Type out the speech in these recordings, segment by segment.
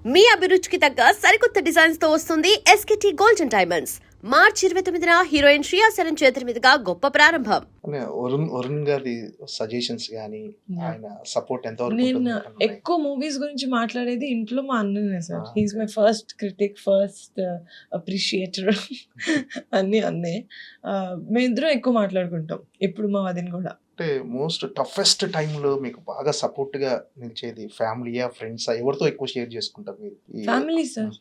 మీ అభిరుచికి తగ్గ సరికొత్త డిజైన్స్ తో వస్తుంది SKT గోల్డెన్ డైమండ్స్. మార్చి 29న హీరోయిన్ శ్రియా సరన్ చేతుల మీదుగా గొప్ప ప్రారంభం. వరుణ్ గారి సజెషన్స్ గానీ ఆయన సపోర్ట్ ఎంతవరకు నేను ఉంటుంది? ఎక్కువ మూవీస్ గురించి మాట్లాడేది ఇంట్లో మా అన్ననే sir. He's my first critic, first appreciator అన్ని అన్నే. మేమిద్దరం ఎక్కువ మాట్లాడుకుంటాం ఎప్పుడు, మా వదిన కూడా. అంటే మోస్ట్ టఫెస్ట్ టైంలో మీకు బాగా సపోర్ట్ గా నిలిచేది ఫ్యామిలీయా, ఫ్రెండ్సా? ఎవరితో ఎక్కువ షేర్ చేసుకుంటారు మీరు? Family sir.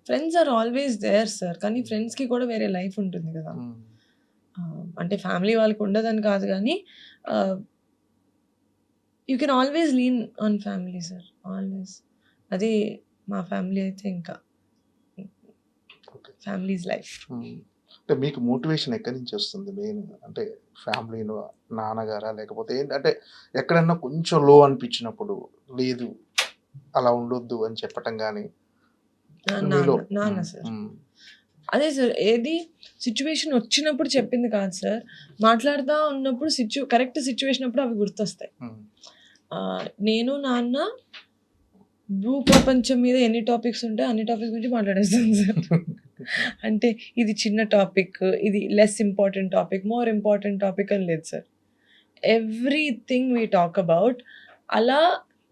Friends are always there sir. కానీ ఫ్రెండ్స్ కి కూడా వేరే లైఫ్ ఉంటుంది కదా. అంటే ఫ్యామిలీ వాళ్ళకి ఉండదని కాదు కానీ you can always lean on family sir, always. అది మా ఫ్యామిలీ అయితే ఇంకా ఫ్యామిలీస్ లైఫ్. అంటే మీకు మోటివేషన్ ఎక్కడి నుంచి వస్తుంది మెయిన్? అంటే ఫ్యామిలీలో నాన్నగారా, లేకపోతే ఏంటంటే ఎక్కడన్నా కొంచెం లో అనిపించినప్పుడు లేదు అలా ఉండొద్దు అని చెప్పటం కానీ? నాన్న సార్. అదే సార్, ఏది సిచ్యువేషన్ వచ్చినప్పుడు చెప్పింది కాదు సార్, మాట్లాడుతూ ఉన్నప్పుడు కరెక్ట్ సిచ్యువేషన్ అప్పుడు అవి గుర్తొస్తాయి. నేను నాన్న భూ ప్రపంచం మీద ఎన్ని టాపిక్స్ ఉంటాయి అన్ని టాపిక్స్ గురించి మాట్లాడేస్తాను సార్. అంటే ఇది చిన్న టాపిక్, ఇది less important topic, more important topic అని లేదు sir. Everything we talk about. అలా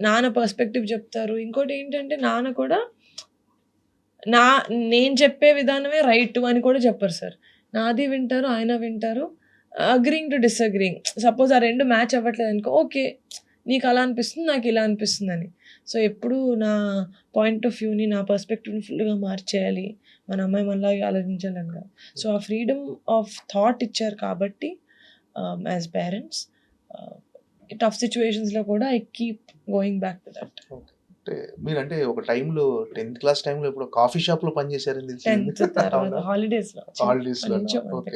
నాన్న పర్స్పెక్టివ్ చెప్తారు. ఇంకోటి ఏంటంటే నాన్న కూడా నేను చెప్పే విధానమే రైట్ అని కూడా చెప్పరు సార్. నాది వింటారు, ఆయన వింటారు. Agreeing to డిసగ్రింగ్. సపోజ్ ఆ రెండు మ్యాచ్ అవ్వట్లేదు అనుకో, ఓకే నీకు అలా అనిపిస్తుంది, నాకు ఇలా అనిపిస్తుంది అని. సో ఎప్పుడు నా పాయింట్ ఆఫ్ వ్యూని, నా పర్స్పెక్టివ్ని ఫుల్గా మార్చేయాలి, మన అమ్మాయి మనలాగే ఆలోచించాలని కాదు. సో ఆ ఫ్రీడమ్ ఆఫ్ థాట్ ఇచ్చారు కాబట్టి యాజ్ పేరెంట్స్ టఫ్ సిచ్యువేషన్స్లో కూడా I keep going back to that. మీరంటే ఒక టైంలో 10th క్లాస్ టైంలో ఇప్పుడు కాఫీ షాప్ లో పనిచేశారని తెలిసింది. Holidays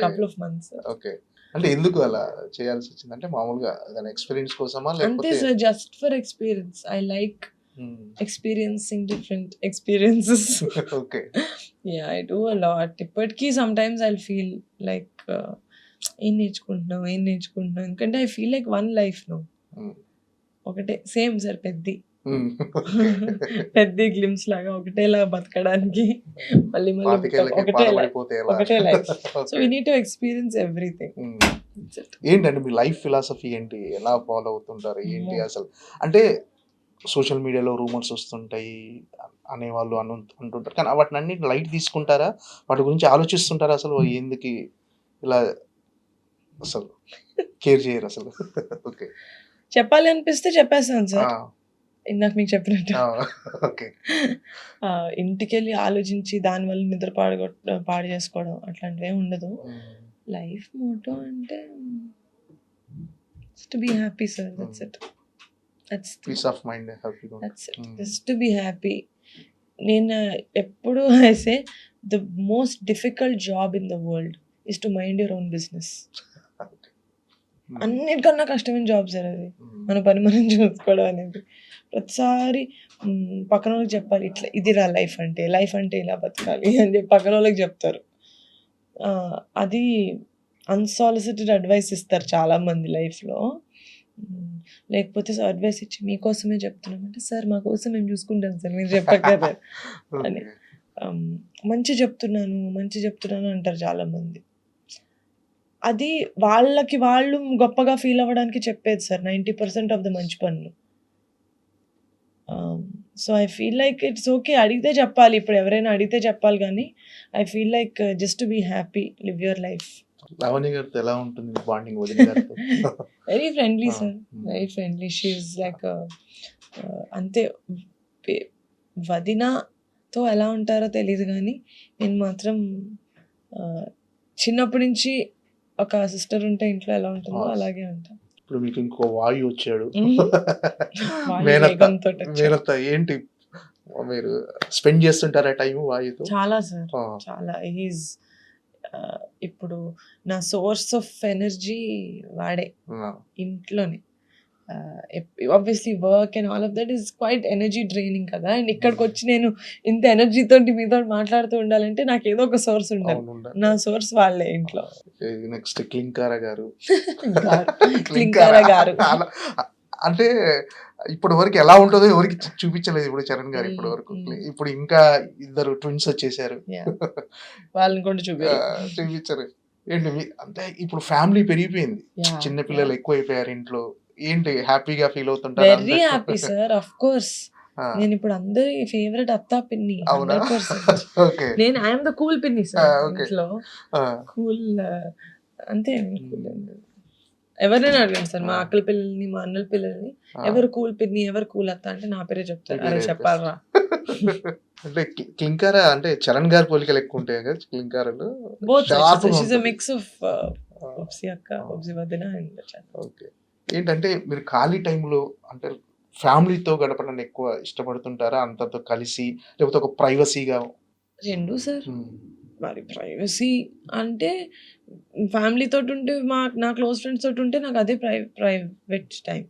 couple of months. Okay, అంటే ఎందుకు అలా చేయాల్సి వచ్చింది? అంటే మామూలుగా ఎక్స్పీరియన్స్ కోసమా, అంతే లేకపోతే? Sir, just for experience. I like experiencing different experiences. Okay, yeah, I do a lot. ఇప్పటికీ sometimes I'll feel like ఏం నేర్చుకుంటున్నాం ఎందుకంటే I feel like one life no. ఒకటే సేమ్ సార్, పెద్ద గ్లిమ్స్ లాగా ఒకటేలా బతకడానికి మళ్ళీ ఒకటే life. So we need to experience everything. ఏంటంటే మీ లైఫ్ ఫిలాసఫీ ఏంటి? ఎలా ఫాలో అవుతుంటారు ఏంటి అసలు? అంటే సోషల్ మీడియాలో రూమర్స్ వస్తుంటాయి అనేవాళ్ళు అంటుంటారు, కానీ వాటిని అన్ని లైట్ తీసుకుంటారా? వాటి గురించి ఆలోచిస్తుంటారా? అసలు ఎందుకు ఇలా అసలు కేర్ చేయరు అసలు? ఓకే, చెప్పాలి అనిపిస్తే చెప్పేస్తాను సార్, ఇందాక మీకు చెప్పినట్టు. ఓకే, ఇంటికి వెళ్ళి ఆలోచించి దానివల్ల నిద్ర పాడు చేసుకోవడం అట్లాంటివి ఏమి ఉండదు. లైఫ్ మోటో అంటే to be happy sir, that's it. That's peace of mind, హ్యాపీగా. That's it. Just to be happy. నేను ఎప్పుడు I say the most difficult job in the world is to mind your own business. అన్నిటికన్నా కష్టమైన job sir అది. మన పని మనం చూసుకోవడం అనేది. ప్రతిసారి పక్కన వాళ్ళకి చెప్పాలి, ఇట్లా ఇదిరా లైఫ్ అంటే ఇలా బతకాలి అని చెప్పి పక్కన వాళ్ళకి చెప్తారు. అది అన్సాలిసిటెడ్ అడ్వైస్ ఇస్తారు చాలామంది లైఫ్లో. లేకపోతే అడ్వైస్ ఇచ్చి మీకోసమే చెప్తున్నామంటే, సార్ మా కోసం మేము చూసుకుంటాం సార్, మీరు చెప్పక్కర్లేదు అని. మంచి చెప్తున్నాను అంటారు చాలామంది. అది వాళ్ళకి వాళ్ళు గొప్పగా ఫీల్ అవ్వడానికి చెప్పేది సార్ 90% ఆఫ్ ద మంచి పనులు. So I feel like it's okay, అడిగితే చెప్పాలి. ఇప్పుడు ఎవరైనా అడిగితే చెప్పాలి, కానీ I feel like just to be happy, live your life. Lavanya గారితో ఎలా ఉంటుంది బాండింగ్? వదిన గారితో very friendly sir, very friendly. She's like అంతే. వదినతో ఎలా ఉంటారో తెలియదు కానీ నేను మాత్రం చిన్నప్పటి నుంచి ఒక సిస్టర్ ఉంటే ఇంట్లో ఎలా ఉంటుందో అలాగే ఉంటాను. ఇప్పుడు మీకు ఇంకో వాయు వచ్చాడు, వేగంతో మేనత్త. ఏంటి మీరు స్పెండ్ చేస్తుంటారా టైం వాయుతో? చాలా సార్, చాలా. ఈజ్ ఇప్పుడు నా సోర్స్ ఆఫ్ ఎనర్జీ వాడే ఇంట్లోనే. Obviously work and all of that is quite energy draining కదా. అండ్ ఇక్కడికి వచ్చి నేను ఇంత ఎనర్జీతో మీతో మాట్లాడుతూ ఉండాలంటే నాకు ఏదో ఒక సోర్స్ ఉండాలి. నా సోర్స్ వాళ్ళే ఇంట్లో. నెక్స్ట్ క్లింకారా గారు. అంటే ఇప్పటి వరకు ఎలా ఉంటుందో ఎవరికి చూపించలేదు ఇప్పుడు చరణ్ గారు ఇప్పటి వరకు. ఇప్పుడు ఇంకా ఇద్దరు ట్విన్స్ వచ్చేసారు. Yeah. వాళ్ళని కూడా చూపించారు. ఏంటి అంటే ఇప్పుడు ఫ్యామిలీ పెరిగిపోయింది. చిన్న పిల్లలు ఎక్కువైపోయారు ఇంట్లో. ఏంటి హ్యాపీగా ఫీల్ అవుతుంటారు? Very happy sir, of course. నేను ఇప్పుడు అందరి ఫేవరెట్ అత్తా పిన్ని. అవునా? 100%. ఓకే. నేను ఐఎమ్ ద కూల్ పిన్ని సార్ okay. ఇంట్లో. కూల్ అంతే. cool. ఎవరైనా అడగండి సార్, మా అక్కల పిల్లల్ని, మా అన్నల పిల్లల్ని, ఎవరు కూల్ పిన్ని, ఎవరు కూల్ అత్త అంటే నా పేరే చెప్తారు. అరే చెప్పాలరా. అంటే క్లింకార అంటే చరణ్ గారి పోలికలు ఎక్కువ ఉంటాయి కదా క్లింకారలు. బోత్ Sharp గా షీస్ ఎ ఉంటుంది. మిక్స్ ఆఫ్ వంశీ అక్క, వంశీ వదిన అండ్ ఓకే. ఏంటంటే మీరు ఖాళీ టైంలో అంటే ఫ్యామిలీతో గడపడానికి ఎక్కువ ఇష్టపడుతుంటారా? అంతతో కలిసి లేకపోతే ఒక ప్రైవసీగా? రెండు సార్. మరి ప్రైవసీ అంటే ఫ్యామిలీ తోటి ఉంటే, నా క్లోజ్ ఫ్రెండ్స్ తోటి ఉంటే నాకు అదే ప్రైవేట్ టైం.